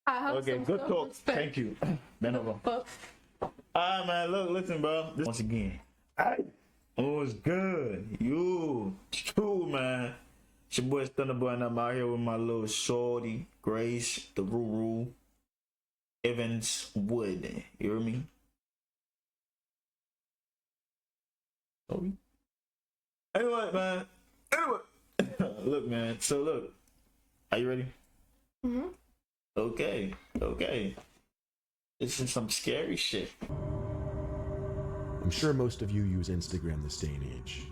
I have Okay, some good talk. self-respect. Thank you. Bend over. But Man, look, listen, bro. This once again. Alright. Oh, it's good. You, true, man. It's your boy Thunderboy, and I'm out here with my little shorty, Grace, the Ruru, Evans Wood. You hear me? Sorry. Anyway, man. Anyway. Look, man. So, look. Are you ready? mm-hmm. Okay. This is some scary shit. I'm sure most of you use Instagram this day and age.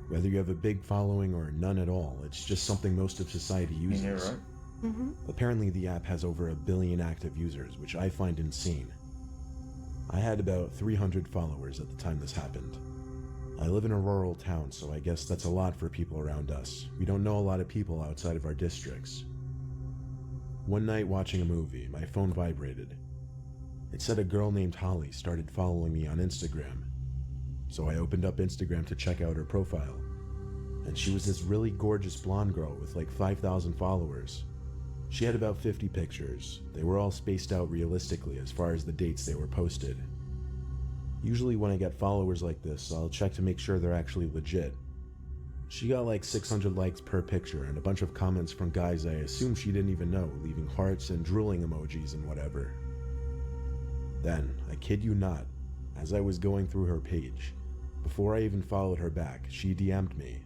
Whether you have a big following or none at all, it's just something most of society uses. Yeah, right? Mm-hmm. Apparently the app has over 1 billion active users, which I find insane. I had about 300 followers at the time this happened. I live in a rural town, so I guess that's a lot for people around us. We don't know a lot of people outside of our districts. One night watching a movie, my phone vibrated. It said a girl named Holly started following me on Instagram. So I opened up Instagram to check out her profile. And she was this really gorgeous blonde girl with like 5,000 followers. She had about 50 pictures. They were all spaced out realistically as far as the dates they were posted. Usually when I get followers like this, I'll check to make sure they're actually legit. She got like 600 likes per picture and a bunch of comments from guys I assume she didn't even know, leaving hearts and drooling emojis and whatever. Then, I kid you not, as I was going through her page, before I even followed her back, she DM'd me.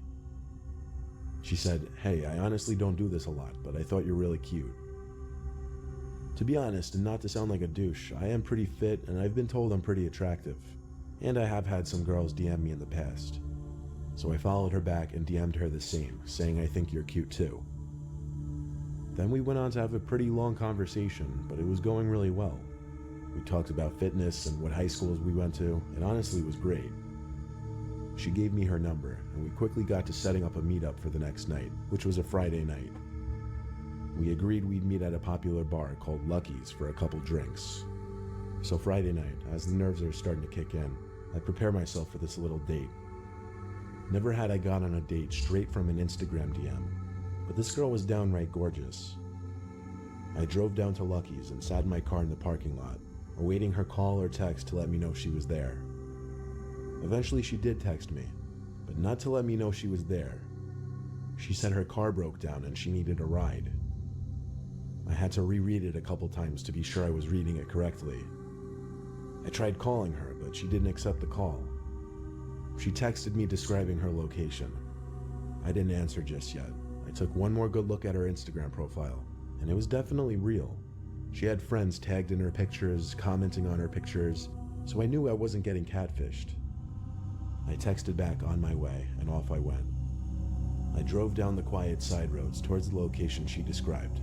She said, "Hey, I honestly don't do this a lot, but I thought you're really cute." To be honest, and not to sound like a douche, I am pretty fit and I've been told I'm pretty attractive. And I have had some girls DM me in the past. So I followed her back and DM'd her the same, saying I think you're cute too. Then we went on to have a pretty long conversation, but it was going really well. We talked about fitness and what high schools we went to, and honestly it was great. She gave me her number, and we quickly got to setting up a meetup for the next night, which was a Friday night. We agreed we'd meet at a popular bar called Lucky's for a couple drinks. So Friday night, as the nerves are starting to kick in, I prepare myself for this little date. Never had I gone on a date straight from an Instagram DM, but this girl was downright gorgeous. I drove down to Lucky's and sat in my car in the parking lot, awaiting her call or text to let me know she was there. Eventually she did text me, but not to let me know she was there. She said her car broke down and she needed a ride. I had to reread it a couple times to be sure I was reading it correctly. I tried calling her, but she didn't accept the call. She texted me describing her location. I didn't answer just yet. I took one more good look at her Instagram profile, and it was definitely real. She had friends tagged in her pictures, commenting on her pictures, so I knew I wasn't getting catfished. I texted back on my way, and off I went. I drove down the quiet side roads towards the location she described.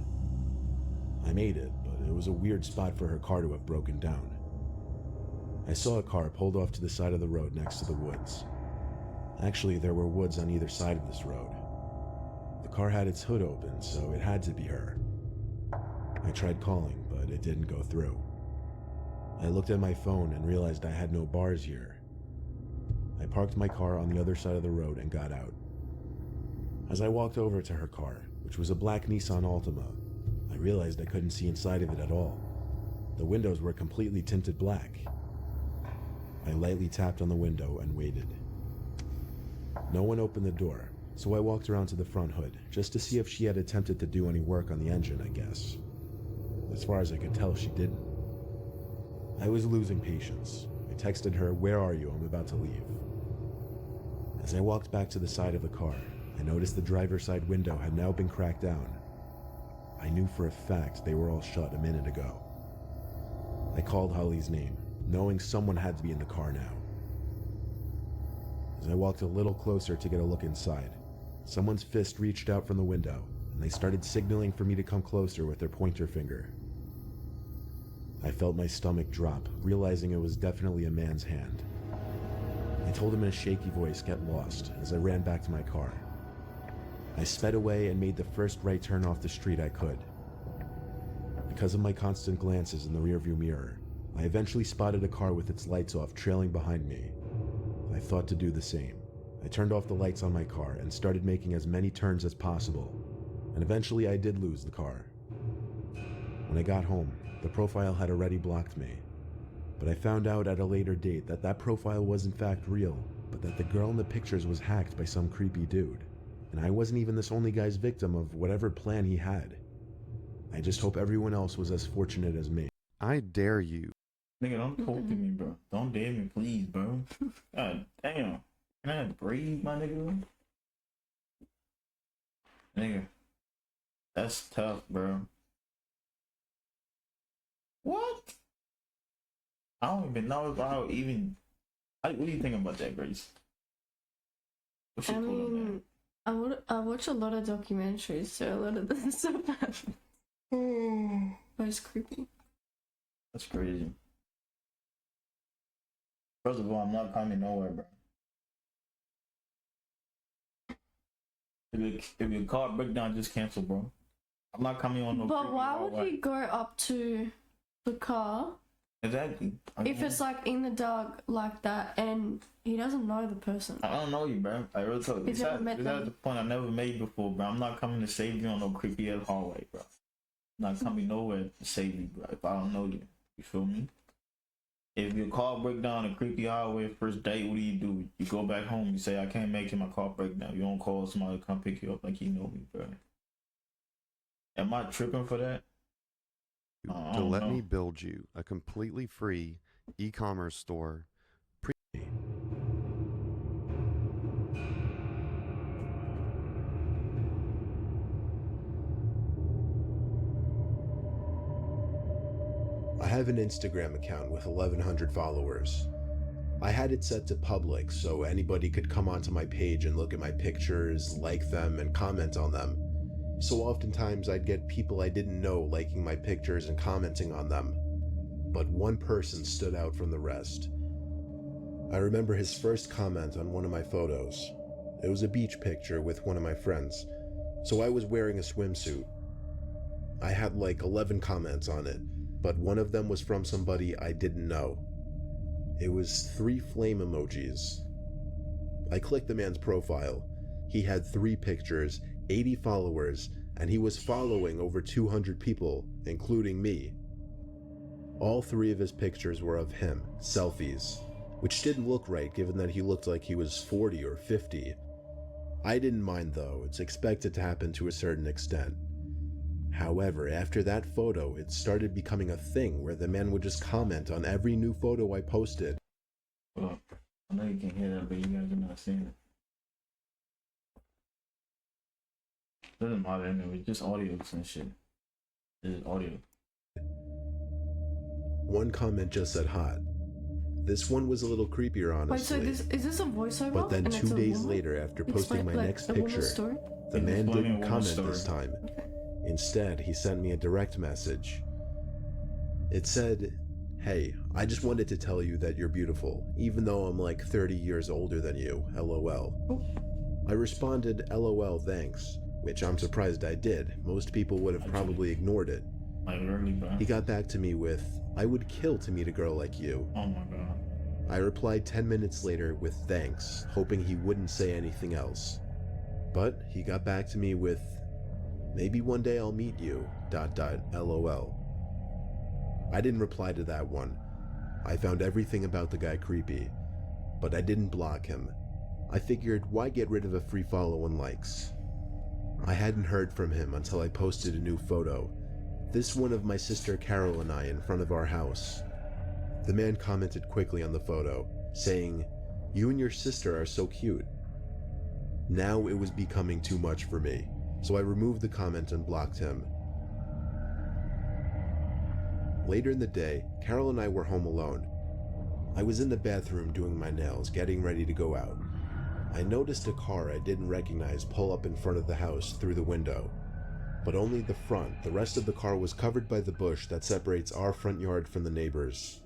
I made it, but it was a weird spot for her car to have broken down. I saw a car pulled off to the side of the road next to the woods. Actually, there were woods on either side of this road. The car had its hood open, so it had to be her. I tried calling, but it didn't go through. I looked at my phone and realized I had no bars here. I parked my car on the other side of the road and got out. As I walked over to her car, which was a black Nissan Altima, I realized I couldn't see inside of it at all. The windows were completely tinted black. I lightly tapped on the window and waited. No one opened the door, so I walked around to the front hood, just to see if she had attempted to do any work on the engine, I guess. As far as I could tell, she didn't. I was losing patience. I texted her, "Where are you? I'm about to leave." As I walked back to the side of the car, I noticed the driver's side window had now been cracked down. I knew for a fact they were all shut a minute ago. I called Holly's name, knowing someone had to be in the car now. As I walked a little closer to get a look inside, someone's fist reached out from the window, and they started signaling for me to come closer with their pointer finger. I felt my stomach drop, realizing it was definitely a man's hand. I told him in a shaky voice, "Get lost," as I ran back to my car. I sped away and made the first right turn off the street I could. Because of my constant glances in the rearview mirror, I eventually spotted a car with its lights off trailing behind me. I thought to do the same. I turned off the lights on my car and started making as many turns as possible, and eventually I did lose the car. When I got home, the profile had already blocked me. But I found out at a later date that that profile was in fact real, but that the girl in the pictures was hacked by some creepy dude. And I wasn't even this only guy's victim of whatever plan he had. I just hope everyone else was as fortunate as me. I dare you. Nigga, don't talk to me, bro. Don't dare me, please, bro. God damn. Can I breathe, my nigga? Nigga. That's tough, bro. What? I don't even know if I'll even... What do you think about that, Grace? What's your I thought on mean, I watch a lot of documentaries, so a lot of this stuff happens. But it's creepy. That's crazy. First of all, I'm not coming nowhere, bro. If your car break down, just cancel, bro. I'm not coming on no. But why would he go up to the car Exactly. if it's like in the dark like that and he doesn't know the person? I don't know you, bro. I really told you. He's never met That's them. the point I never made before, bro. I'm not coming to save you on no creepy ass hallway, bro. I'm not coming nowhere to save you, bro. If I don't know you, you feel me? If your car break down a creepy hallway first date, what do? You go back home. You say, I can't make it. My car break down. You don't call somebody to come pick you up like you know me, bro. Am I tripping for that? I To don't let know. me build you a completely free e-commerce store. I have an Instagram account with 1,100 followers. I had it set to public so anybody could come onto my page and look at my pictures, like them, and comment on them. So oftentimes I'd get people I didn't know liking my pictures and commenting on them. But one person stood out from the rest. I remember his first comment on one of my photos. It was a beach picture with one of my friends, so I was wearing a swimsuit. I had like 11 comments on it, but one of them was from somebody I didn't know. It was 3 flame emojis. I clicked the man's profile. He had 3 pictures, 80 followers, and he was following over 200 people, including me. All 3 of his pictures were of him, selfies, which didn't look right given that he looked like he was 40 or 50. I didn't mind though, it's expected to happen to a certain extent. However, after that photo, it started becoming a thing where the man would just comment on every new photo I posted. Well, I know you can hear that, but you guys are not seeing it. Doesn't matter anyway, just audio and shit. It's audio. One comment just said hot. This one was a little creepier, honestly. Wait, so is this a voiceover? But then and it's 2 a days woman? later, after posting my Like, next a woman's picture, story? the man Explaining a didn't woman's comment this story. time. Instead, he sent me a direct message. It said, "Hey, I just wanted to tell you that you're beautiful, even though I'm like 30 years older than you, LOL. I responded, LOL, thanks, which I'm surprised I did. Most people would have probably ignored it. Like really, bro. He got back to me with, I would kill to meet a girl like you. Oh my god. I replied 10 minutes later with thanks, hoping he wouldn't say anything else. But he got back to me with, maybe one day I'll meet you, ... LOL. I didn't reply to that one. I found everything about the guy creepy, but I didn't block him. I figured, why get rid of a free follow and likes? I hadn't heard from him until I posted a new photo. This one of my sister Carol and I in front of our house. The man commented quickly on the photo, saying, "You and your sister are so cute." Now it was becoming too much for me, so I removed the comment and blocked him. Later in the day, Carol and I were home alone. I was in the bathroom doing my nails, getting ready to go out. I noticed a car I didn't recognize pull up in front of the house through the window. But only the front. The rest of the car was covered by the bush that separates our front yard from the neighbors.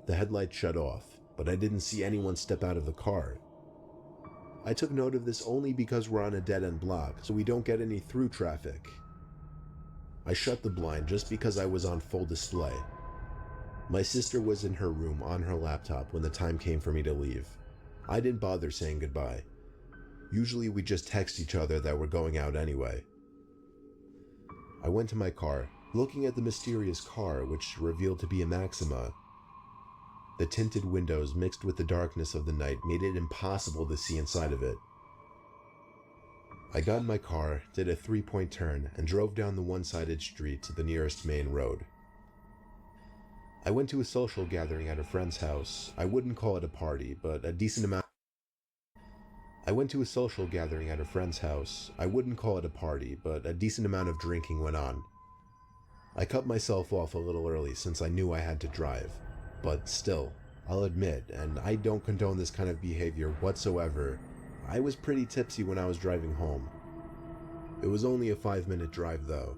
The headlight shut off, but I didn't see anyone step out of the car. I took note of this only because we're on a dead-end block, so we don't get any through traffic. I shut the blind just because I was on full display. My sister was in her room on her laptop when the time came for me to leave. I didn't bother saying goodbye. Usually we just text each other that we're going out anyway. I went to my car, Looking at the mysterious car, which revealed to be a Maxima, the tinted windows mixed with the darkness of the night made it impossible to see inside of it. I got in my car, did a 3-point turn, and drove down the one-sided street to the nearest main road. I went to a social gathering at a friend's house. I wouldn't call it a party, but a decent amount. I went to a social gathering at a friend's house. I wouldn't call it a party, but a decent amount of drinking went on. I cut myself off a little early since I knew I had to drive, but still, I'll admit, and I don't condone this kind of behavior whatsoever, I was pretty tipsy when I was driving home. It was only a 5-minute drive though.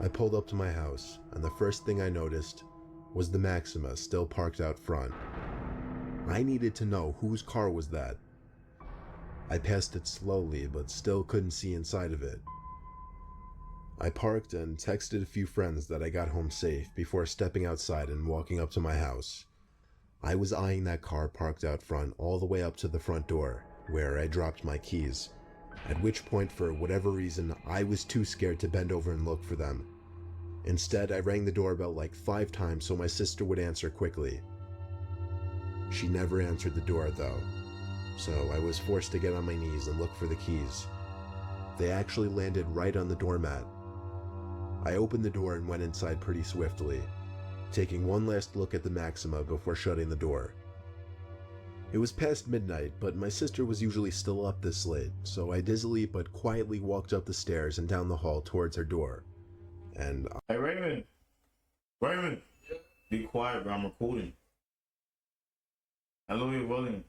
I pulled up to my house, and the first thing I noticed was the Maxima still parked out front. I needed to know whose car was that. I passed it slowly, but still couldn't see inside of it. I parked and texted a few friends that I got home safe before stepping outside and walking up to my house. I was eyeing that car parked out front all the way up to the front door, where I dropped my keys, at which point, for whatever reason, I was too scared to bend over and look for them. Instead, I rang the doorbell like 5 times so my sister would answer quickly. She never answered the door though, so I was forced to get on my knees and look for the keys. They actually landed right on the doormat. I opened the door and went inside pretty swiftly, taking one last look at the Maxima before shutting the door. It was past midnight, but my sister was usually still up this late, so I dizzily but quietly walked up the stairs and down the hall towards her door. And Hey, Raymond! Raymond! Be quiet, bro. I'm recording. Hello, you're rolling.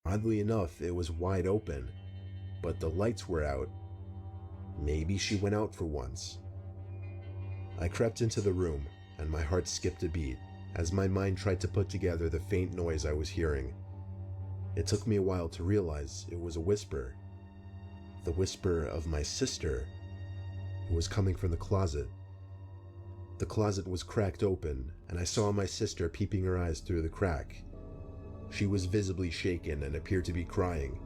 oddly enough, it was wide open, but the lights were out. Maybe she went out for once. I crept into the room, and my heart skipped a beat as my mind tried to put together the faint noise I was hearing. It took me a while to realize it was a whisper. The whisper of my sister, who was coming from the closet. The closet was cracked open, and I saw my sister peeping her eyes through the crack. She was visibly shaken and appeared to be crying.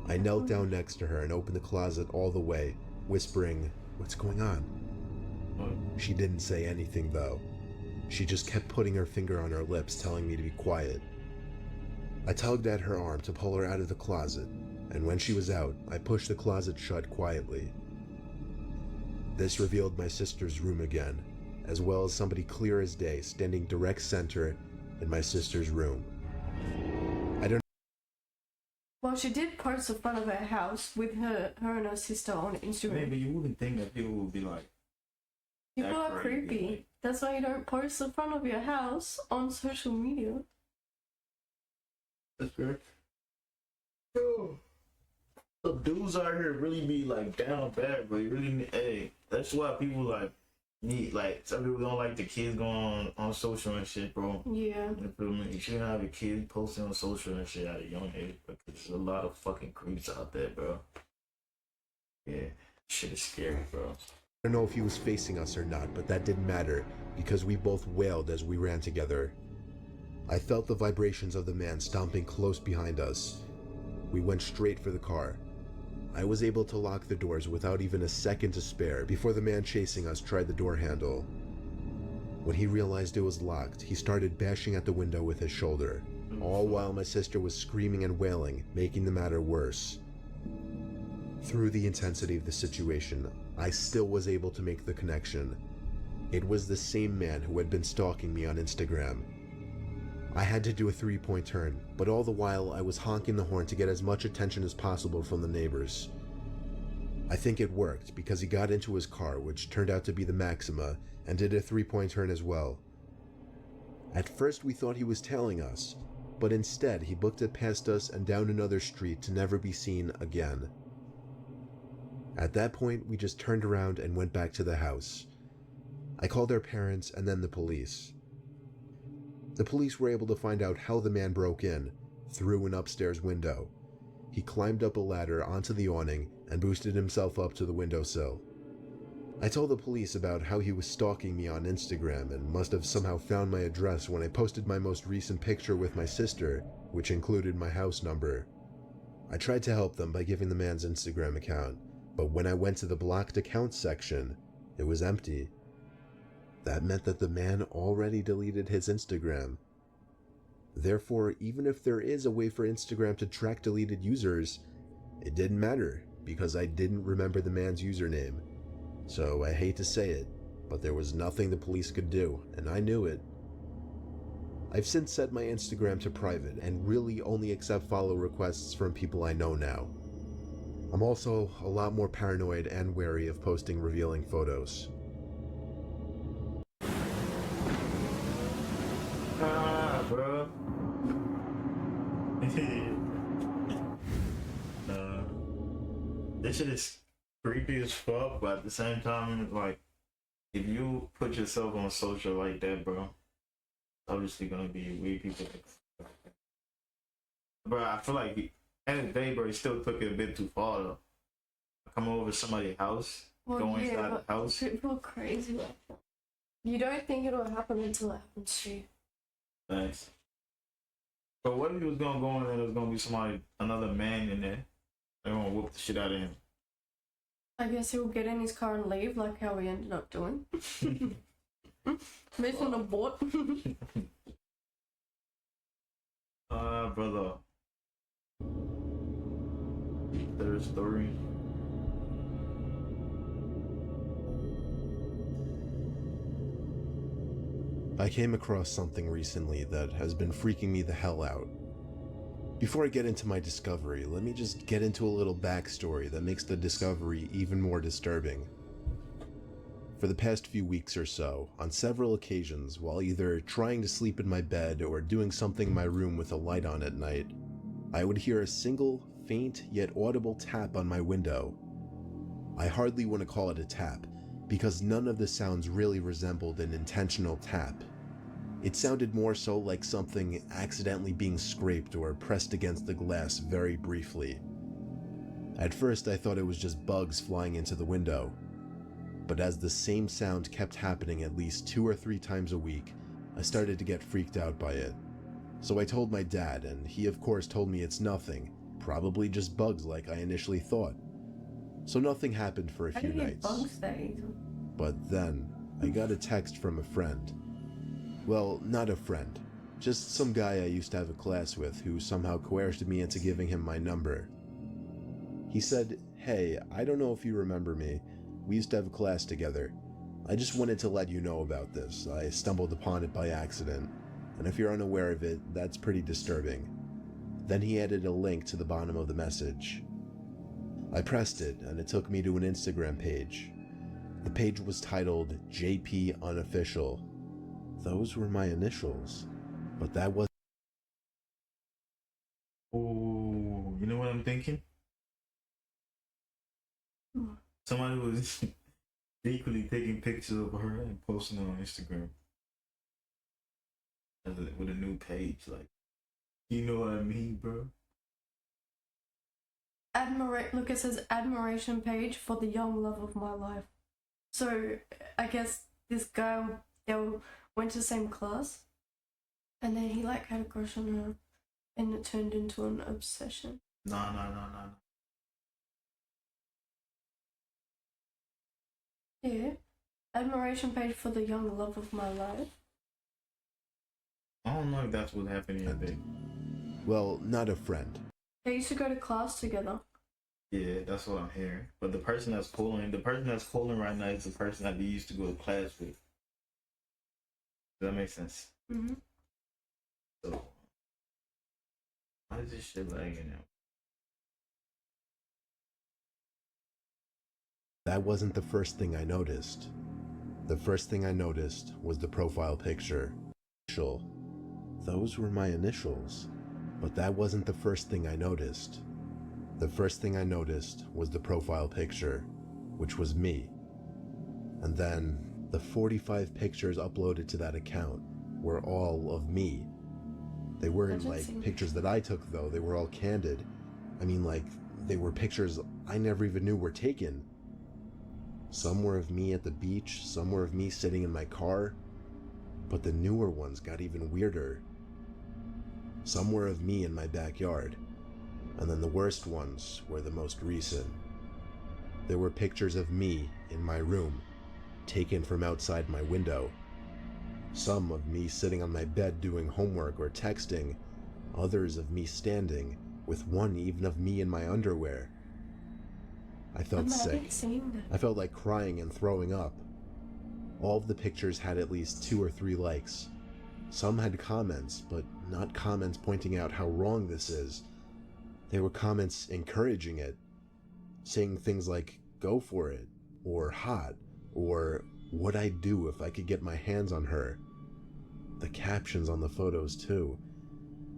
I knelt down next to her and opened the closet all the way, whispering, "What's going on?" She didn't say anything though. She just kept putting her finger on her lips, telling me to be quiet. I tugged at her arm to pull her out of the closet, and when she was out, I pushed the closet shut quietly. This revealed my sister's room again, as well as somebody clear as day standing direct center in my sister's room. Well, she did post the front of her house with her and her sister on Instagram. Maybe you wouldn't think that people would be like, People that are crazy, creepy. like- That's why you don't post the front of your house on social media. that's correct. Yo, the dudes out here really be like down bad, bro. You really need, hey, that's why people like need, like, some people don't like the kids going on social and shit, bro. Yeah. You feel me? You shouldn't have your kids posting on social and shit at a young age, because there's a lot of fucking creeps out there, bro. Yeah, shit is scary, bro. I don't know if he was facing us or not, but that didn't matter, because we both wailed as we ran together. I felt the vibrations of the man stomping close behind us. We went straight for the car. I was able to lock the doors without even a second to spare before the man chasing us tried the door handle. When he realized it was locked, he started bashing at the window with his shoulder, all while my sister was screaming and wailing, making the matter worse. Through the intensity of the situation, I still was able to make the connection. It was the same man who had been stalking me on Instagram. I had to do a 3-point turn, but all the while I was honking the horn to get as much attention as possible from the neighbors. I think it worked because he got into his car, which turned out to be the Maxima, and did a 3-point turn as well. At first we thought he was tailing us, but instead he booked it past us and down another street to never be seen again. At that point, we just turned around and went back to the house. I called our parents and then the police. The police were able to find out how the man broke in, through an upstairs window. He climbed up a ladder onto the awning and boosted himself up to the windowsill. I told the police about how he was stalking me on Instagram and must have somehow found my address when I posted my most recent picture with my sister, which included my house number. I tried to help them by giving the man's Instagram account, But when I went to the blocked accounts section, it was empty. That meant that the man already deleted his Instagram. Therefore, even if there is a way for Instagram to track deleted users, it didn't matter because I didn't remember the man's username. So I hate to say it, but there was nothing the police could do, and I knew it. I've since set my Instagram to private and really only accept follow requests from people I know now. I'm also a lot more paranoid and wary of posting revealing photos. Bro. This shit is creepy as fuck, but at the same time, like, if you put yourself on social like that, bro, obviously gonna be weird people. Bro, I feel like at the end of the day, bro, he still took it a bit too far though. Coming over to somebody's house, going inside the house. People are crazy like that. You don't think it'll happen until it happens to you. Thanks. But what if he was gonna go in there, there's gonna be another man in there? They're gonna whoop the shit out of him. I guess he'll get in his car and leave, like how we ended up doing. Mission abort. Brother. Third story. I came across something recently that has been freaking me the hell out. Before I get into my discovery, let me just get into a little backstory that makes the discovery even more disturbing. For the past few weeks or so, on several occasions, while either trying to sleep in my bed or doing something in my room with a light on at night, I would hear a single, faint yet audible tap on my window. I hardly want to call it a tap, because none of the sounds really resembled an intentional tap. It sounded more so like something accidentally being scraped or pressed against the glass very briefly. At first I thought it was just bugs flying into the window, but as the same sound kept happening at least 2 or 3 times a week, I started to get freaked out by it. So I told my dad, and he of course told me it's nothing, probably just bugs like I initially thought. So nothing happened for a few nights. Bugs that easy? But then, I got a text from a friend. Well, not a friend. Just some guy I used to have a class with who somehow coerced me into giving him my number. He said, "Hey, I don't know if you remember me. We used to have a class together. I just wanted to let you know about this. I stumbled upon it by accident. And if you're unaware of it, that's pretty disturbing." Then he added a link to the bottom of the message. I pressed it, and it took me to an Instagram page. The page was titled JP Unofficial. Those were my initials, but that was. Oh, you know what I'm thinking? Somebody was equally taking pictures of her and posting it on Instagram with a new page. Like, you know what I mean, bro? Look, it says admiration page for the young love of my life. So I guess this guy, they went to the same class, and then he like had a crush on her, and it turned into an obsession. No. Yeah, admiration page for the young love of my life. I don't know if that's what happened here, babe. Well, not a friend. They used to go to class together. Yeah, that's what I'm hearing. But the person that's calling right now is the person that they used to go to class with. Does that make sense? Mm-hmm. So, why is this shit lagging out? That wasn't the first thing I noticed. The first thing I noticed was the profile picture. Those were my initials. But that wasn't the first thing I noticed. The first thing I noticed was the profile picture, which was me. And then, the 45 pictures uploaded to that account were all of me. They weren't like pictures that I took though, they were all candid. I mean, like, they were pictures I never even knew were taken. Some were of me at the beach, some were of me sitting in my car, but the newer ones got even weirder. Some were of me in my backyard, and then the worst ones were the most recent. There were pictures of me in my room, taken from outside my window. Some of me sitting on my bed doing homework or texting, others of me standing, with one even of me in my underwear. I felt sick. I felt like crying and throwing up. All of the pictures had at least 2 or 3 likes. Some had comments, but not comments pointing out how wrong this is. They were comments encouraging it, saying things like, go for it, or hot, or what'd I do if I could get my hands on her. The captions on the photos too.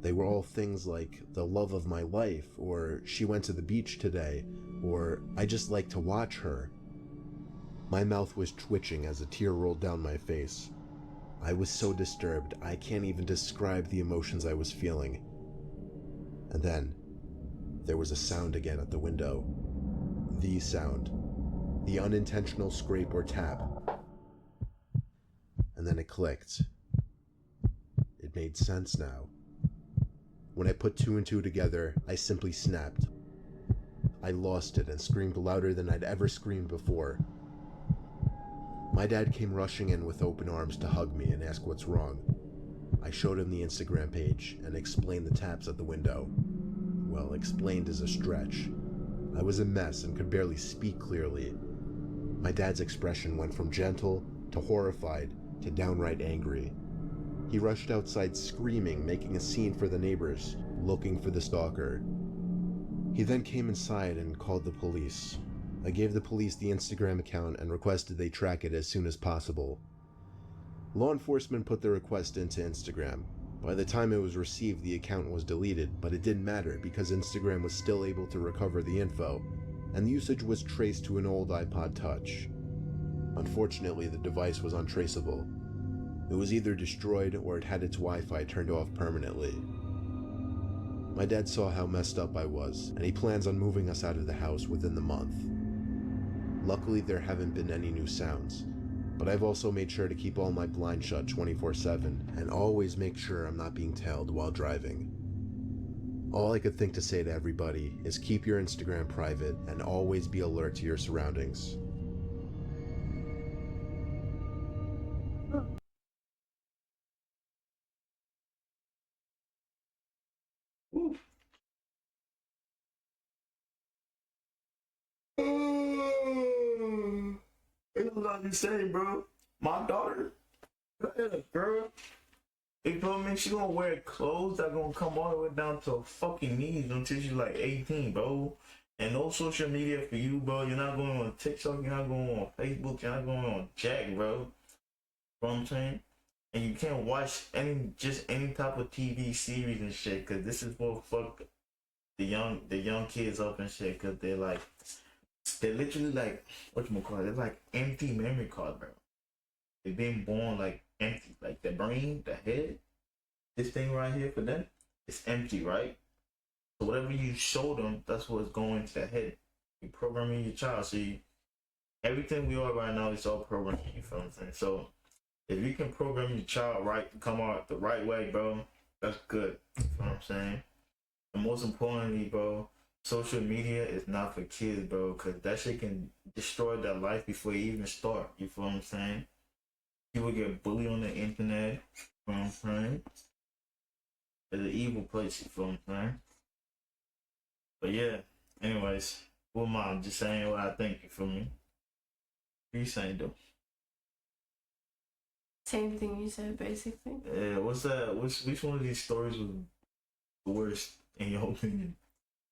They were all things like, the love of my life, or she went to the beach today, or I just like to watch her. My mouth was twitching as a tear rolled down my face. I was so disturbed, I can't even describe the emotions I was feeling. And then, there was a sound again at the window. The sound. The unintentional scrape or tap. And then it clicked. It made sense now. When I put 2 and 2 together, I simply snapped. I lost it and screamed louder than I'd ever screamed before. My dad came rushing in with open arms to hug me and ask what's wrong. I showed him the Instagram page and explained the taps at the window. Well, explained is a stretch. I was a mess and could barely speak clearly. My dad's expression went from gentle to horrified to downright angry. He rushed outside screaming, making a scene for the neighbors, looking for the stalker. He then came inside and called the police. I gave the police the Instagram account and requested they track it as soon as possible. Law enforcement put the request into Instagram. By the time it was received, the account was deleted, but it didn't matter because Instagram was still able to recover the info, and the usage was traced to an old iPod Touch. Unfortunately, the device was untraceable. It was either destroyed or it had its Wi-Fi turned off permanently. My dad saw how messed up I was, and he plans on moving us out of the house within the month. Luckily, there haven't been any new sounds, but I've also made sure to keep all my blinds shut 24/7 and always make sure I'm not being tailed while driving. All I could think to say to everybody is keep your Instagram private and always be alert to your surroundings. Ooh. It's a lot to say, bro. My daughter, girl, they told me she gonna wear clothes that gonna come all the way down to her fucking knees until she's like 18, bro. And no social media for you, bro. You're not going on TikTok, you're not going on Facebook, you're not going on Jack, bro. You know what I'm saying? And you can't watch any type of TV series and shit, cause this is what fuck the young kids up and shit, cause they're literally like, whatchamacallit, they're like empty memory cards, bro. They've been born like empty, like the brain, the head, this thing right here for them, it's empty, right? So whatever you show them, that's what's going to the head. You programming your child. So everything we are right now is all programming, you feel what I'm saying? So if you can program your child right to come out the right way, bro, that's good. You know what I'm saying? And most importantly, bro, social media is not for kids, bro, because that shit can destroy their life before you even start. You feel what I'm saying? People get bullied on the internet. You know what I'm saying? It's an evil place. You feel what I'm saying? But yeah, anyways, who am I? I'm just saying what I think. You feel me? What you saying, though? Same thing you said, basically. Yeah, what's that? Which one of these stories was the worst in your opinion?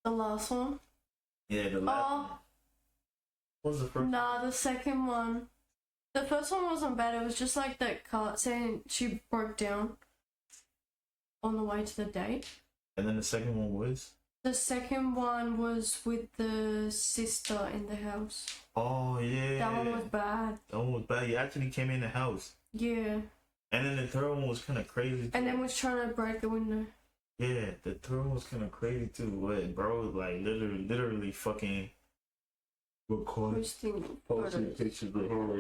The last one? Yeah, the last one. What was the first? Nah, the second one. The first one wasn't bad. It was just like that card saying she broke down on the way to the date. And then the second one was? The second one was with the sister in the house. Oh, yeah. That one was bad. That one was bad. You actually came in the house. Yeah. And then the third one was kind of crazy, too. And then was trying to break the window. Yeah, the third one was kind of crazy, too. What, bro? Like, literally fucking recording. Posting pictures of her.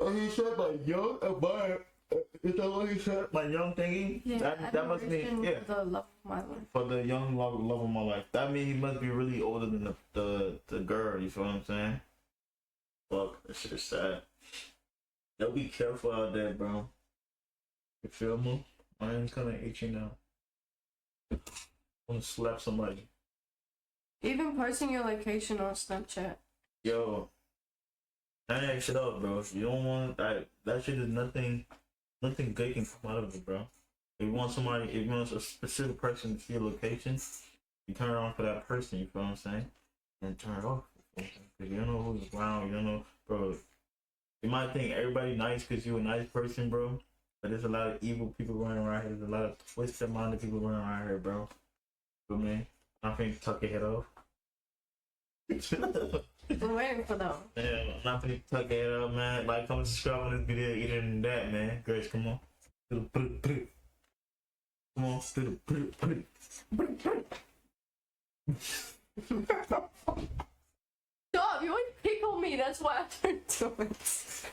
And he said, like, yo, Is that what you said? My young thingy? Yeah, That must mean, admiration yeah. for the love of my life. For the young love of my life. That means he must be really older than the girl, you feel what I'm saying? Fuck, that shit is sad. Yo, be careful out there, bro. You feel me? I am kinda itchy now. I wanna slap somebody. Even posting your location on Snapchat. Yo, turn that shit up, bro. If you don't want that shit is nothing good can come out of it, bro. If you want a specific person to see your location, you turn it on for that person, you feel what I'm saying? And turn it off. Cause you don't know who's around, you don't know, bro. You might think everybody nice because you're a nice person, bro. But there's a lot of evil people running around here. There's a lot of twisted minded people running around here, bro. You know what I mean? I'm finna tuck your head off. I'm waiting for them. Yeah, I'm not finna tuck your head off, man. Like, comment, subscribe on this video, either than that, man. Grace, come on. Come on, Stop! You always pick on me. That's why I don't do it.